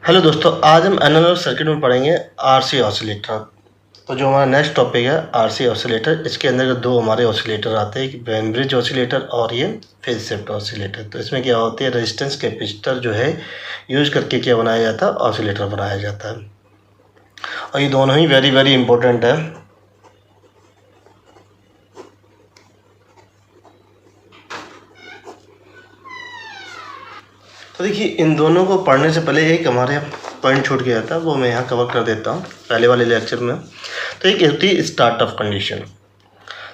Hello दोस्तों, आज हम एनालॉग सर्किट में पढ़ेंगे आरसी ऑसिलेटर। तो जो हमारा नेक्स्ट टॉपिक है आरसी ऑसिलेटर, इसके अंदर दो हमारे ऑसिलेटर आते हैं, एक वेन ब्रिज ऑसिलेटर और ये फेज शिफ्ट ऑसिलेटर। तो इसमें क्या होती है, रेजिस्टेंस कैपेसिटर जो है यूज करके क्या बनाया जाता है, ऑसिलेटर बनाया जाता है। और ये दोनों ही वेरी वेरी इंपॉर्टेंट है। तो देखिए, इन दोनों को पढ़ने से पहले एक हमारे पॉइंट छूट गया था, वो मैं यहाँ कवर कर देता हूँ पहले वाले लेक्चर में। तो एक होती है स्टार्ट ऑफ कंडीशन।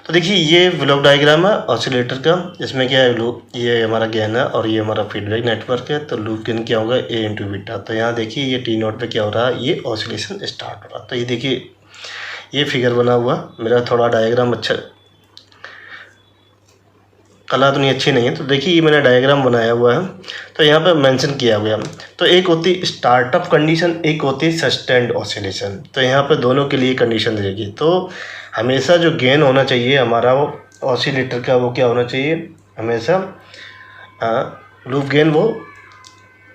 तो देखिए, ये ब्लॉक डायग्राम है ऑसिलेटर का। इसमें क्या है, लूप, ये हमारा गेन है और ये हमारा फीडबैक नेटवर्क है। तो लूप गेन क्या होगा, ए इंटू बीटा। तो यहाँ देखिए, ये टी नोट पे क्या हो रहा है, ये ऑसिलेशन स्टार्ट हो रहा है। तो ये देखिए, ये फिगर बना हुआ, मेरा थोड़ा डायग्राम अच्छा, कला तो नहीं अच्छी नहीं है। तो देखिए, ये मैंने डायग्राम बनाया हुआ है, तो यहाँ पे मेंशन किया गया। तो एक होती स्टार्टअप कंडीशन, एक होती सस्टेन्ड ऑसिलेशन। तो यहाँ पे दोनों के लिए कंडीशन देगी। तो हमेशा जो गेन होना चाहिए हमारा वो ऑसिलेटर का, वो क्या होना चाहिए, हमेशा लूप गेन वो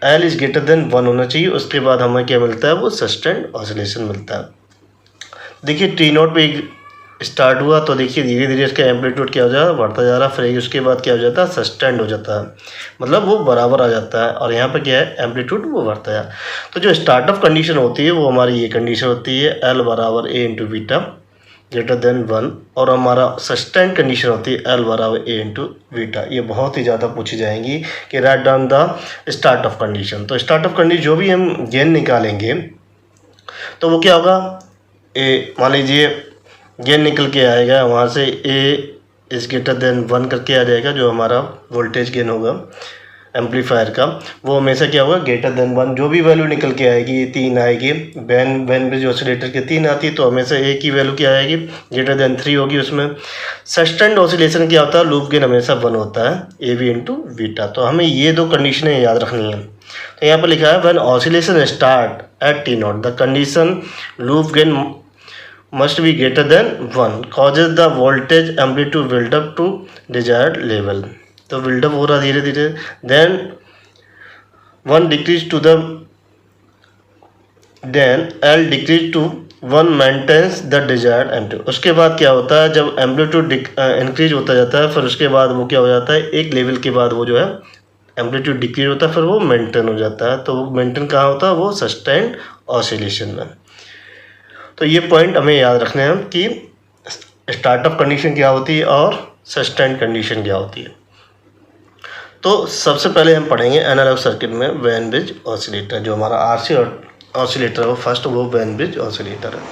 L इज ग्रेटर देन 1 होना चाहिए। उसके बाद हमें क्या मिलता है, वो सस्टेन्ड ऑसिलेशन मिलता है। देखिए, टी नोट पे स्टार्ट हुआ, तो देखिए धीरे धीरे इसका एम्पलीट्यूड क्या हो जाता है, बढ़ता जा रहा है। फिर उसके बाद क्या हो जाता है, सस्टेंड हो जाता है, मतलब वो बराबर आ जाता है। और यहाँ पे क्या है, एम्पलीट्यूड वो बढ़ता है। तो जो स्टार्टअप कंडीशन होती है वो हमारी ये कंडीशन होती है, एल बराबर ए इंटू बीटा ग्रेटर देन 1। और हमारा सस्टेंड कंडीशन होती है एल बराबर ए इंटू बीटा। ये बहुत ही ज़्यादा पूछी जाएंगी कि write down the start of condition. तो स्टार्ट ऑफ कंडीशन जो भी हम गेन निकालेंगे तो वो क्या होगा, ए मान लीजिए गेन निकल के आएगा वहाँ से, ए इज ग्रेटर देन 1 करके आ जाएगा। जो हमारा वोल्टेज गेन होगा एम्पलीफायर का, वो हमेशा क्या होगा, ग्रेटर देन 1। जो भी वैल्यू निकल के आएगी, 3 आएगी, वेन ब्रिज ऑसिलेटर के 3 आती है, तो हमेशा ए की वैल्यू क्या आएगी, ग्रेटर देन 3 होगी उसमें। सस्टेन्ड ऑसिलेशन क्या होता है, लूप गेन हमेशा 1 होता है, ए बी इंटू बीटा। तो हमें ये दो कंडीशनें याद रखनी है। तो यहाँ पर लिखा है, when oscillation start at T not the condition loop gain must be greater than 1 causes the voltage amplitude build up to desired level। तो build up हो रहा धीरे धीरे, then 1 decrease to the then L decrease to 1 maintains the desired amplitude। उसके बाद क्या होता है, जब एम्पलीट्यूड इंक्रीज होता जाता है, फिर उसके बाद वो क्या हो जाता है, एक लेवल के बाद वो जो है एम्पलीट्यूड डिक्रीज होता है, फिर वो मेंटेन हो जाता है। तो वो मेंटेन कहाँ होता है, वो सस्टेन्ड ऑसिलेशन में। तो ये पॉइंट हमें याद रखना है कि स्टार्टअप कंडीशन क्या होती है और सस्टेन्ड कंडीशन क्या होती है। तो सबसे पहले हम पढ़ेंगे एनालॉग सर्किट में वेन ब्रिज ऑसिलेटर। जो हमारा आरसी ऑसिलेटर है वो फर्स्ट, वो वेन ब्रिज ऑसिलेटर है।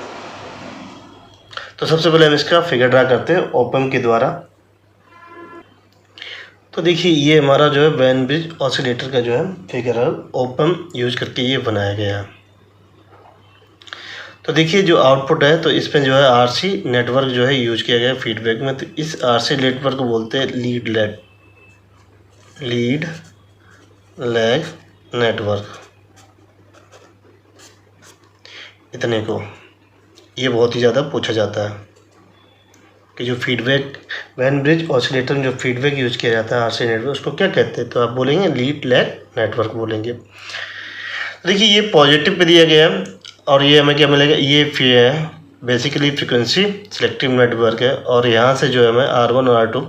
तो सबसे पहले हम इसका फिगर ड्रा करते हैं ओपम के द्वारा। तो देखिए, ये हमारा जो है वेन ब्रिज ऑसिलेटर का जो है फिगर है, ओपम यूज करके ये बनाया गया है। तो देखिए, जो आउटपुट है, तो इसमें जो है आरसी नेटवर्क जो है यूज किया गया फीडबैक में। तो इस आरसी नेटवर्क को बोलते हैं लीड लैग नेटवर्क। इतने को ये बहुत ही ज़्यादा पूछा जाता है कि जो फीडबैक वेन ब्रिज ऑसिलेटर में जो फीडबैक यूज किया जाता है आरसी नेटवर्क, उसको क्या कहते हैं, तो आप बोलेंगे लीड लैग नेटवर्क बोलेंगे। तो देखिए, ये पॉजिटिव पे दिया गया है और ये हमें क्या मिलेगा, ये है बेसिकली फ्रिक्वेंसी सिलेक्टिव नेटवर्क है। और यहाँ से जो है हमें R1 और R2,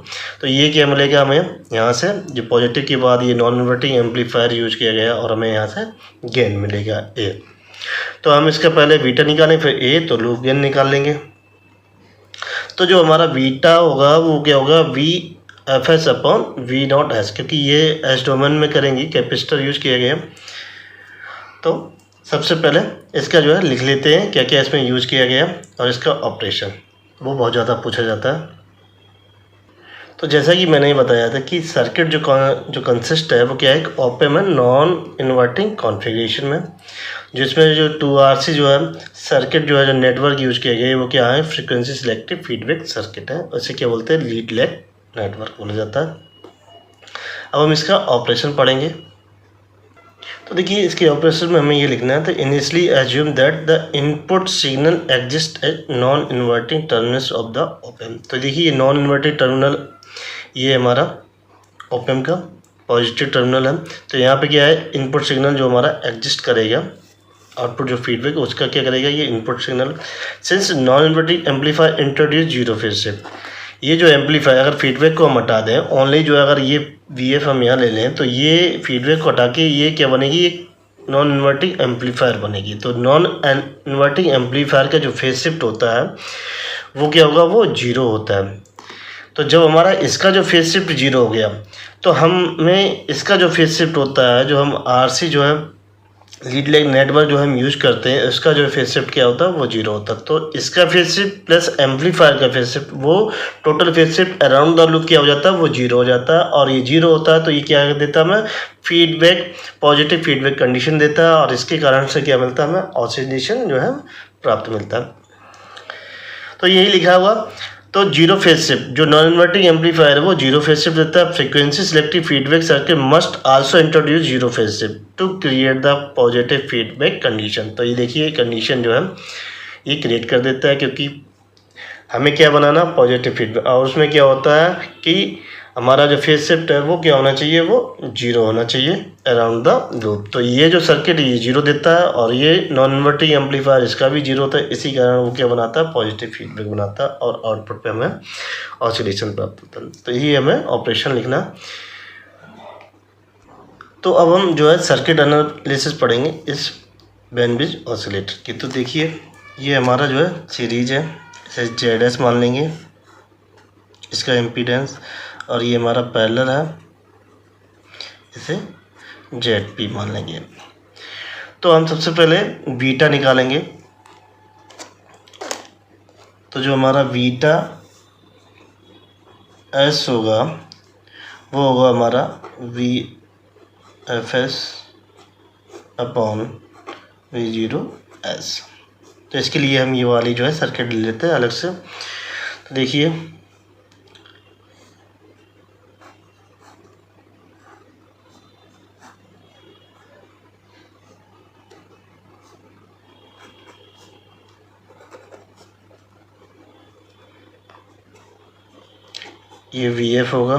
तो ये क्या मिलेगा हमें, यहाँ से जो पॉजिटिव के बाद ये नॉन इन्वर्टिंग एम्पलीफायर यूज किया गया और हमें यहाँ से गेन मिलेगा ए। तो हम इसका पहले बीटा निकालें, फिर ए, तो लूप गेन निकाल लेंगे। तो जो हमारा बीटा होगा वो क्या होगा, V F S upon V naught S, क्योंकि ये एस डोमेन में करेंगे, कैपेसिटर यूज किया गया। तो सबसे पहले इसका जो है लिख लेते हैं क्या क्या इसमें यूज किया गया और इसका ऑपरेशन, वो बहुत ज़्यादा पूछा जाता है। तो जैसा कि मैंने बताया था कि सर्किट जो कंसिस्ट है वो क्या है, ओपम है नॉन इन्वर्टिंग कॉन्फ़िगरेशन में, जिसमें जो 2RC जो है सर्किट जो है, जो नेटवर्क यूज किया गया है वो क्या है, फ्रीक्वेंसी सिलेक्टिव फीडबैक सर्किट है। उसे क्या बोलते हैं, लीड लैग नेटवर्क बोला जाता है। अब हम इसका ऑपरेशन पढ़ेंगे। तो देखिए, इसके ऑपरेशन में हमें ये लिखना है, तो initially assume that the input signal exist at non inverting terminals of the opamp. तो देखिए, ये नॉन इन्वर्टिंग टर्मिनल ये हमारा ओपम का पॉजिटिव टर्मिनल है, तो यहाँ पे क्या है, इनपुट सिग्नल जो हमारा एग्जिस्ट करेगा, आउटपुट जो फीडबैक उसका क्या करेगा, ये input signal. Since non inverting amplifier introduce zero phase shift, ये जो एम्पलीफायर अगर फीडबैक को हम हटा दें, ओनली जो अगर ये VF हम यहाँ ले लें, तो ये फीडबैक को हटा के ये क्या बनेगी, एक नॉन इन्वर्टिंग एम्पलीफायर बनेगी। तो नॉन इन्वर्टिंग एम्पलीफायर का जो फेज शिफ्ट होता है वो क्या होगा, वो जीरो होता है। तो जब हमारा इसका जो फेज शिफ्ट जीरो हो गया, तो हमें इसका जो फेज शिफ्ट होता है, जो हम RC जो है लीड लाइन नेटवर्क जो हम यूज करते हैं, इसका जो फेज शिफ्ट क्या होता है, वो जीरो होता है। तो इसका फेज शिफ्ट प्लस एम्पलीफायर का फेज शिफ्ट, वो total phase shift around the loop क्या हो जाता है, वो जीरो हो जाता है। और ये जीरो होता है तो ये क्या देता है, हमें फीडबैक, पॉजिटिव फीडबैक कंडीशन देता है, और इसके कारण से क्या मिलता है, हमें ऑसिलेशन जो है प्राप्त मिलता है। तो यही लिखा हुआ। तो जीरो फेज शिफ्ट जो नॉन इन्वर्टिंग एम्पलीफायर है वो जीरो फेज शिफ्ट देता है। Frequency selective feedback circuit must also introduce zero phase shift to create the positive feedback condition. तो ये देखिए कंडीशन जो है ये क्रिएट कर देता है, क्योंकि हमें क्या बनाना, पॉजिटिव फीडबैक। और उसमें क्या होता है कि हमारा जो फेज शिफ्ट है वो क्या होना चाहिए, वो जीरो होना चाहिए अराउंड द लूप। तो ये जो सर्किट ये जीरो देता है, और ये नॉन इन्वर्टिंग एम्पलीफायर इसका भी जीरो होता है, इसी कारण वो क्या बनाता है, पॉजिटिव फीडबैक बनाता है, और आउटपुट पे हमें ऑसिलेशन प्राप्त होता है। तो यही हमें ऑपरेशन लिखना। तो अब हम जो है सर्किट एनालिसिस पढ़ेंगे इस बैंड ब्रिज ऑसिलेटर की। तो देखिए ये हमारा जो है सीरीज है, इसे ZS मान लेंगे इसका इम्पीडेंस, और ये हमारा पैरेलल है, इसे ZP मान लेंगे। तो हम सबसे पहले बीटा निकालेंगे। तो जो हमारा बीटा S होगा वो होगा हमारा VFS अपॉन V0S। तो इसके लिए हम ये वाली जो है सर्किट ले लेते हैं अलग से। तो देखिए ये VF होगा,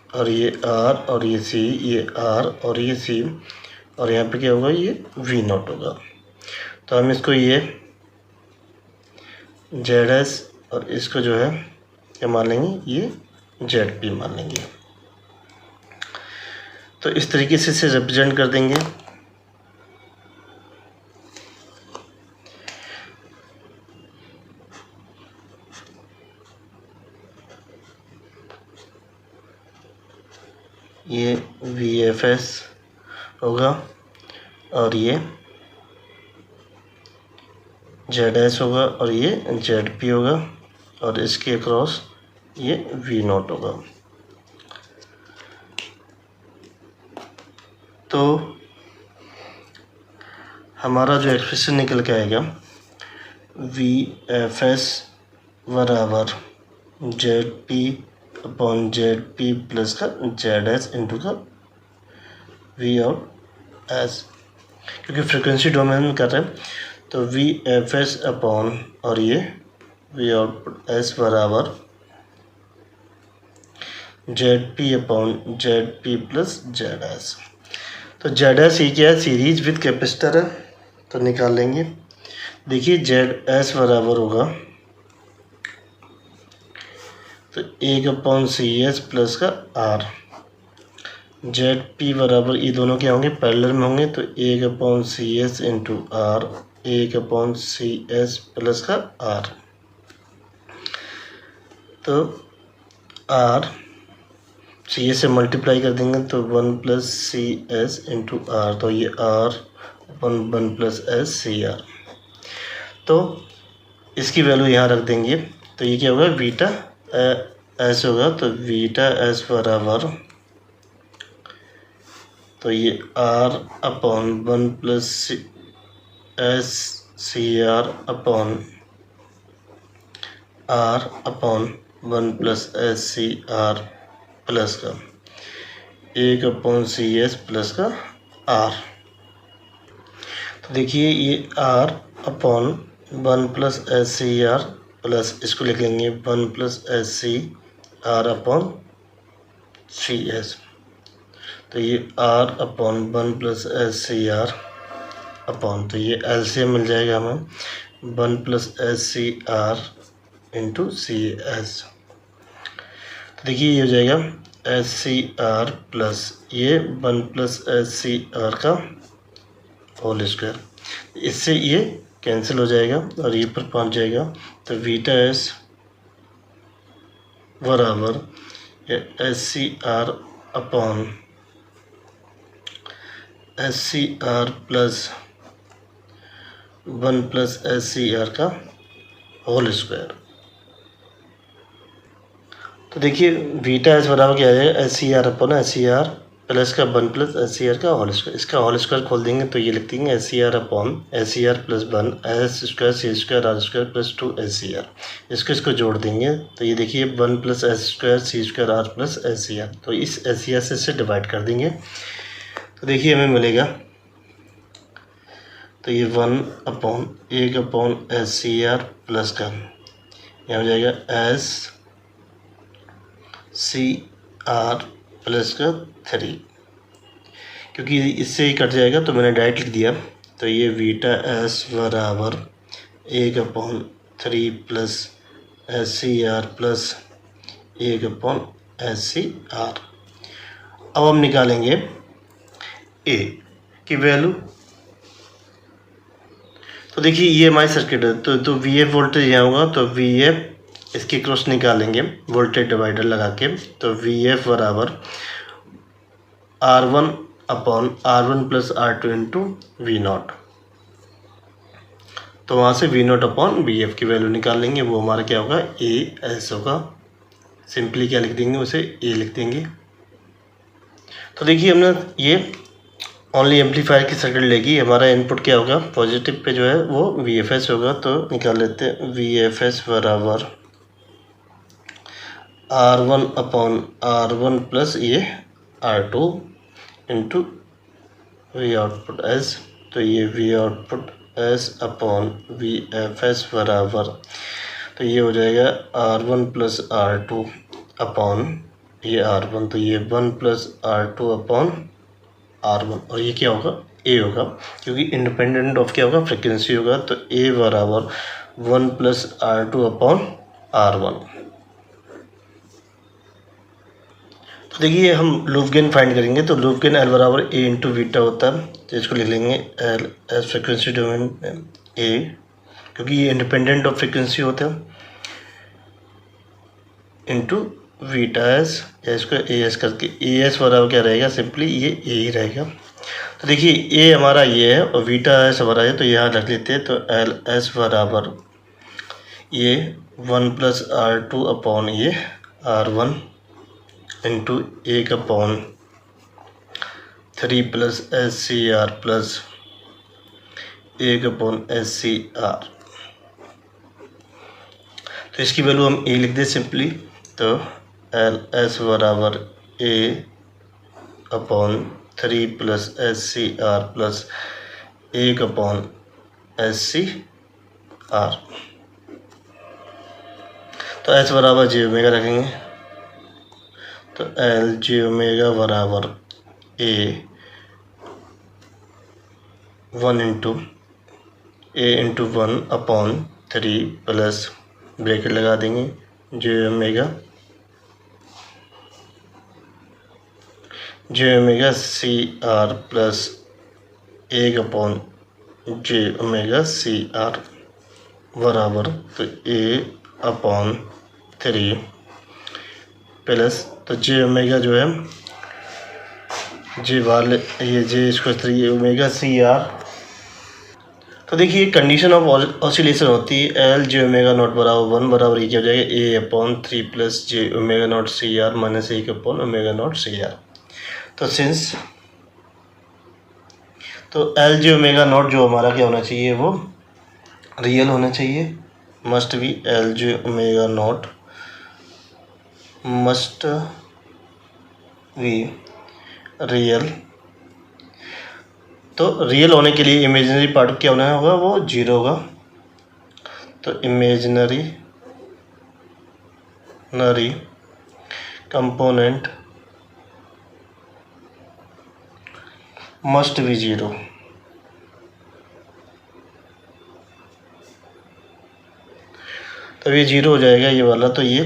और ये R, और ये C, ये R और ये C, और यहाँ पे क्या होगा, ये V0 होगा। तो हम इसको ये ZS और इसको जो है क्या मान लेंगे, ये ZP मान लेंगे। तो इस तरीके से इसे रिप्रेजेंट कर देंगे। ये VFS होगा, और ये ZS होगा, और ये ZP होगा, और इसके अक्रॉस ये V0 होगा। तो हमारा जो एक्सप्रेशन निकल के आएगा, VFS बराबर ZP अपॉन ZP प्लस का ZS इंटू का VOS, क्योंकि फ्रिक्वेंसी डोमेन में कर रहे हैं। तो VFS अपॉन और ये VOS बराबर ZP upon ZP plus ZS। तो ZS ही क्या है, सीरीज विद कैपेसिटर है, तो निकाल लेंगे। देखिए ZS बराबर होगा तो 1/CS प्लस का R। ZP बराबर ये दोनों क्या होंगे, पैरेलल में होंगे, तो 1/CS into R, 1/CS plus का R। तो R CS से मल्टीप्लाई कर देंगे तो 1+CS इंटू R, तो ये R अपन 1+S CR। तो इसकी वैल्यू यहाँ रख देंगे, तो ये क्या होगा, बीटा S होगा। तो बीटा S बराबर, तो ये R upon 1+S CR upon R upon 1+S CR plus का 1/CS प्लस का R। तो देखिए ये R upon 1+S CR plus, इसको लिख लेंगे 1+S CR अपॉन CS। तो ये R upon 1 plus S C R upon, तो ये एलसीएम मिल जाएगा हमें 1 plus S C R into C S. तो देखिए ये हो जाएगा एस सी आर प्लस ये 1 प्लस एस सी आर का होल स्क्वायर, इससे ये कैंसिल हो जाएगा और ये पर पहुंच जाएगा। तो बीटा एस बराबर S C R upon S C R plus 1 plus S C R का होल स्क्वायर। तो देखिए बीटा एस बराबर क्या आ जाएगा S C R upon S C R plus का 1 प्लस एस सी आर का होल स्क्वायर। इसका होल स्क्वायर खोल देंगे तो ये लिख देंगे S C R upon S C R plus 1 S square C square are square plus 2 S C R. इसको जोड़ देंगे तो ये देखिए 1 plus S square C square R plus S C R. तो इस एस सी आर से इसे डिवाइड कर देंगे तो देखिए हमें मिलेगा, तो ये 1 upon S C R plus का यहाँ हो जाएगा एस सी आर प्लस का 3, क्योंकि इससे ही कट जाएगा तो मैंने डायरेक्ट लिख दिया। तो ये बीटा एस बराबर 1 upon 3 plus S C R plus 1 upon S C R. अब हम निकालेंगे ए की वैल्यू। तो देखिए ये हमारी सर्किट है, तो वी एफ वोल्टेज यहाँ होगा, तो वी एफ इसके क्रॉस निकालेंगे वोल्टेज डिवाइडर लगा के। तो वी एफ बराबर R1 upon R1 plus R2 into V naught. तो वहाँ से V naught upon V F की वैल्यू निकाल लेंगे, वो हमारा क्या होगा ए एस होगा। सिंपली क्या लिख देंगे, उसे ए लिख देंगे। तो देखिए हमने ये ओनली एम्पलीफायर की सर्किट लेगी, हमारा इनपुट क्या होगा पॉजिटिव पे जो है वो वी एफ एस होगा। तो निकाल लेते हैं वी एफ एस बराबर R1 अपॉन R1 प्लस ये R2 into we output S. तो ये we output S upon V F S बराबर, तो ये हो जाएगा R1 प्लस R2 अपॉन ये R1, तो ये 1 प्लस R2 अपॉन R1, और ये क्या होगा ए होगा, क्योंकि इंडिपेंडेंट ऑफ क्या होगा फ्रिक्वेंसी होगा। तो ए बराबर 1 प्लस R2 अपॉन R1। तो देखिए हम लूप गेन फाइंड करेंगे, तो लूप गेन एल बराबर ए इंटू बीटा होता है। तो इसको लिख लेंगे एल एस फ्रिक्वेंसी डोमेन ए, क्योंकि ये इंडिपेंडेंट ऑफ फ्रिक्वेंसी होता है, इंटू बीटा एस, या इसको ए एस करके ए एस बराबर क्या रहेगा सिंपली ये ए ही रहेगा। तो देखिए ए हमारा ये है और बीटा एस हमारा है, तो यहाँ रख लेते हैं। तो एल एस बराबर ये 1 प्लस R2 अपॉन ये R1 into 1 upon 3 plus S C R plus 1 upon S C R. तो इसकी वैल्यू हम ए लिख दें सिंपली। तो एल एस बराबर A upon 3 plus S C R plus 1 upon S C R. तो एस बराबर जे ओमेगा रखेंगे, तो एल जे ओमेगा बराबर A 1 into 1 upon 3 plus bracket लगा देंगे J omega C R plus 1 upon J omega C R बराबर, तो ए upon 3 plus, तो जे ओमेगा जो है जे वाले ये जे इसको 3 ओमेगा सी आर। तो देखिए कंडीशन ऑफ ऑसिलेशन होती है एल जे ओमेगा नॉट बराबर 1 बराबर ये क्या हो जाएगा A upon 3 plus J omega naught C R minus 1 upon omega naught C R. तो सिंस तो एल जे ओमेगा नॉट जो हमारा क्या होना चाहिए वो रियल होना चाहिए, must be L J omega naught must be real. तो रियल होने के लिए इमेजिनरी पार्ट क्या होना होगा वो 0 होगा। तो imaginary component must be zero. तो ये जीरो हो जाएगा ये वाला, तो ये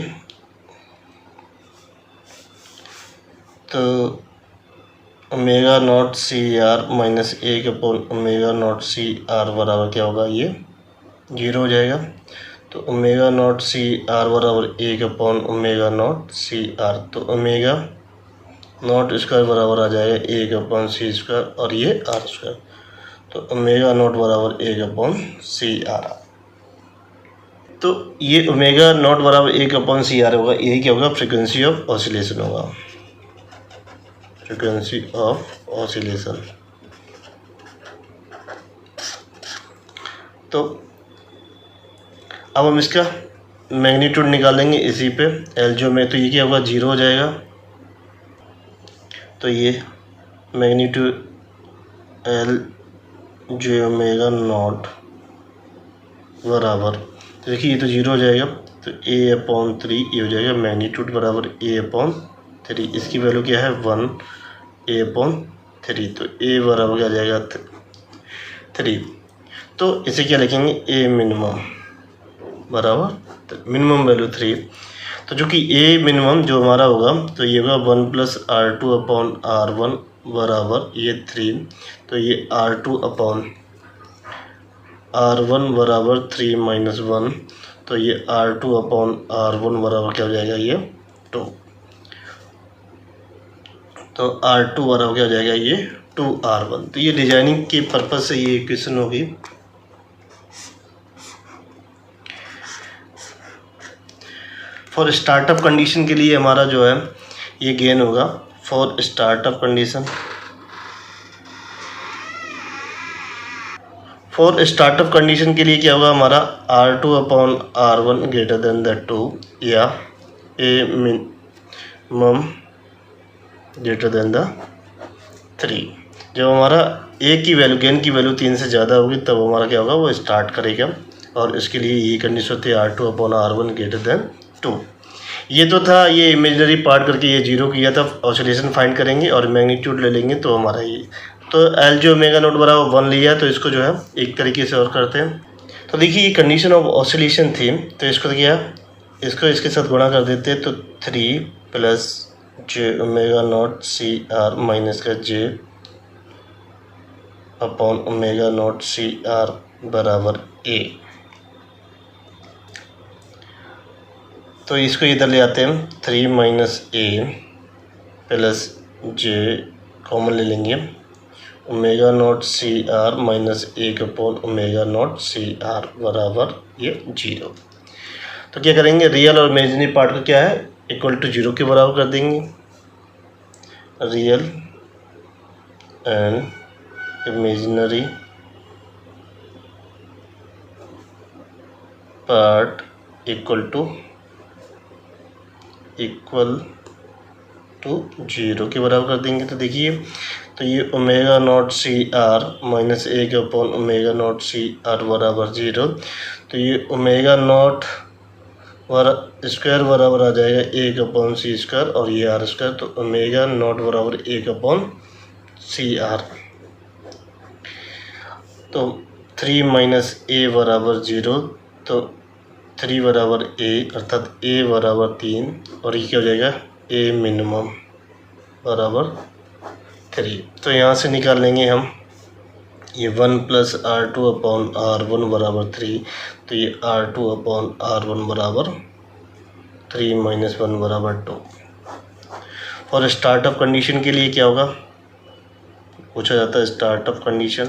तो omega naught C R minus 1/ओमेगा नॉट सी आर बराबर क्या होगा, ये जीरो हो जाएगा। तो ओमेगा नॉट सी आर बराबर 1/ओमेगा नॉट सी आर। तो ओमेगा नॉट स्क्वायर बराबर आ जाएगा 1/c² और ये r²। तो ओमेगा नॉट बराबर 1/c/r। तो ये ओमेगा नॉट बराबर 1/c/r होगा, यही क्या होगा, फ्रीक्वेंसी ऑफ ऑसिलेशन होगा, फ्रीक्वेंसी ऑफ ऑसिलेशन। तो अब हम इसका मैग्नीट्यूड निकालेंगे इसी पे एलजो में। तो ये क्या होगा, जीरो हो जाएगा। तो ये magnitude L J omega not बराबर, तो देखिए ये तो जीरो हो जाएगा, तो a/3 ये हो जाएगा मैग्नीट्यूड बराबर a/3। इसकी वैल्यू क्या है, 1a/3। तो a बराबर क्या आ जाएगा 3। तो इसे क्या लिखेंगे, a मिनिमम बराबर मिनिमम वैल्यू 3। तो जो कि a मिनिमम जो हमारा होगा, तो ये होगा 1+r2/r1 बराबर ये 3। तो ये r2/r1 बराबर 3 - 1। तो ये r2/r1 बराबर क्या हो जाएगा, ये 2। तो r2 बराबर क्या हो जाएगा, ये 2r1। तो ये डिजाइनिंग के पर्पज से ये इक्वेशन होगी। फॉर स्टार्टअप कंडीशन के लिए हमारा जो है ये गेन होगा, for startup condition. For startup condition के लिए क्या होगा हमारा, r2/r1 ग्रेटर देन द 2 या a minimum greater than the 3। जब हमारा a की वैल्यू, गेन की वैल्यू 3 से ज़्यादा होगी तब हमारा क्या होगा, वो स्टार्ट करेगा। और इसके लिए ये कंडीशन होती है r2/r1 ग्रेटर देन 2। ये तो था ये इमेजिनरी पार्ट करके ये जीरो किया था, ऑसिलेशन फाइंड करेंगे और मैग्नीट्यूड ले लेंगे तो हमारा ये, तो एल जो ओमेगा नॉट बराबर 1 लिया, तो इसको जो है एक तरीके से और करते हैं। तो देखिए ये कंडीशन ऑफ ऑसिलेशन थी, तो इसको क्या, इसको इसके साथ गुणा कर देते हैं। तो 3 + j/ओमेगा नॉट सी आर माइनस का j/ओमेगा नॉट सी आर बराबर a। तो इसको इधर ले आते हैं, 3 - a + j कॉमन ले लेंगे, omega naught C R minus 1/ओमेगा नॉट सी आर बराबर ये 0। तो क्या करेंगे, रियल और इमेजिनरी पार्ट को क्या है, इक्वल टू 0 के बराबर कर देंगे। Real and imaginary part equal to 0 के बराबर कर देंगे। तो देखिए, तो ये omega naught C R minus 1/ओमेगा नॉट सी आर बराबर 0। तो ये ओमेगा नॉट स्क्वायर बराबर आ जाएगा 1/c² और ये r²। तो ओमेगा नॉट बराबर 1/c/r। तो 3 - a बराबर 0। तो 3 बराबर a, अर्थात a बराबर 3 और ये क्या हो जाएगा, a मिनिमम बराबर 3। तो यहाँ से निकाल लेंगे हम ये 1+r2/r1 बराबर 3। तो ये r2/r1 बराबर 3 - 1 बराबर 2। और स्टार्टअप कंडीशन के लिए क्या होगा, पूछा जाता है स्टार्टअप कंडीशन।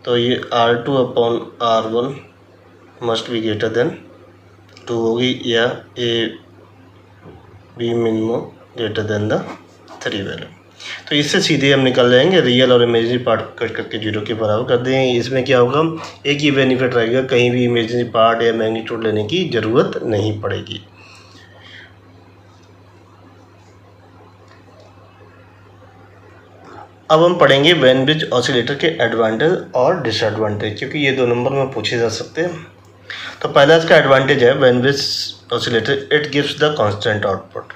तो ये r2/r1 must be greater than 2 होगी, या a B minimum greater than the 3 value. तो इससे सीधे हम निकल जाएंगे, रियल और इमेजिनरी पार्ट कट करके 0 के बराबर कर देंगे। इसमें क्या होगा, एक ही बेनिफिट रहेगा, कहीं भी इमेजिनरी पार्ट या मैग्नीट्यूड लेने की ज़रूरत नहीं पड़ेगी। अब हम पढ़ेंगे वेन ब्रिज ऑसिलेटर के एडवांटेज और डिसएडवांटेज, क्योंकि ये 2 नंबर में पूछे जा सकते हैं। तो पहला इसका एडवांटेज है when bridge oscillator, it gives the constant output.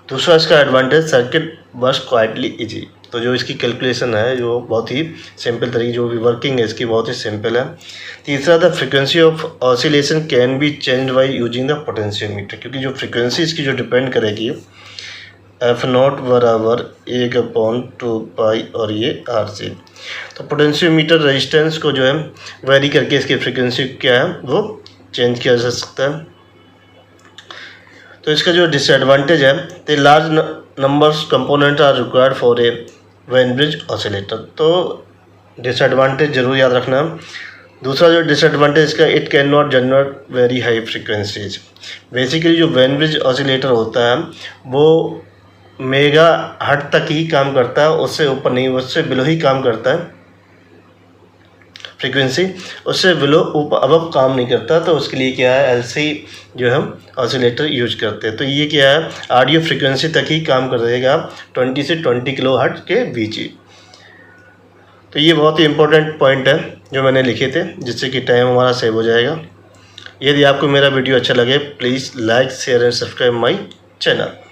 दूसरा इसका advantage, circuit work quietly easy. तो जो इसकी कैलकुलेशन है जो बहुत ही सिंपल तरीके, जो भी वर्किंग है इसकी बहुत ही सिंपल है। तीसरा, the frequency of oscillation can be change by using the potentiometer, क्योंकि जो फ्रिक्वेंसी इसकी जो डिपेंड करेगी F0 बराबर 1/2 पाई और ये RC। तो पोटेंशियोमीटर रेजिस्टेंस को जो है वेरी करके इसकी फ्रिक्वेंसी क्या है वो चेंज किया जा सकता है। तो इसका जो डिसएडवांटेज है, the large numbers component are required for a Wien bridge oscillator. तो डिसएडवांटेज जरूर याद रखना। दूसरा जो डिसएडवांटेज इसका, it can not generate very high frequencies. Basically जो वेन ब्रिज ऑसिलेटर होता है वो मेगा हर्ट्ज तक ही काम करता है, उससे ऊपर नहीं, उससे बिलो ही काम करता है फ्रीक्वेंसी, उससे बिलो ऊपर अबव काम नहीं करता। तो उसके लिए क्या है, LC जो हम ऑसिलेटर यूज करते हैं। तो ये क्या है, ऑडियो फ्रीक्वेंसी तक ही काम कर देगा 20 से 20 किलो हर्ट्ज के बीच ही। तो ये बहुत ही इंपॉर्टेंट पॉइंट है जो मैंने लिखे थे, जिससे कि टाइम हमारा सेव हो जाएगा। यदि आपको मेरा वीडियो अच्छा लगे, please like share and subscribe my channel.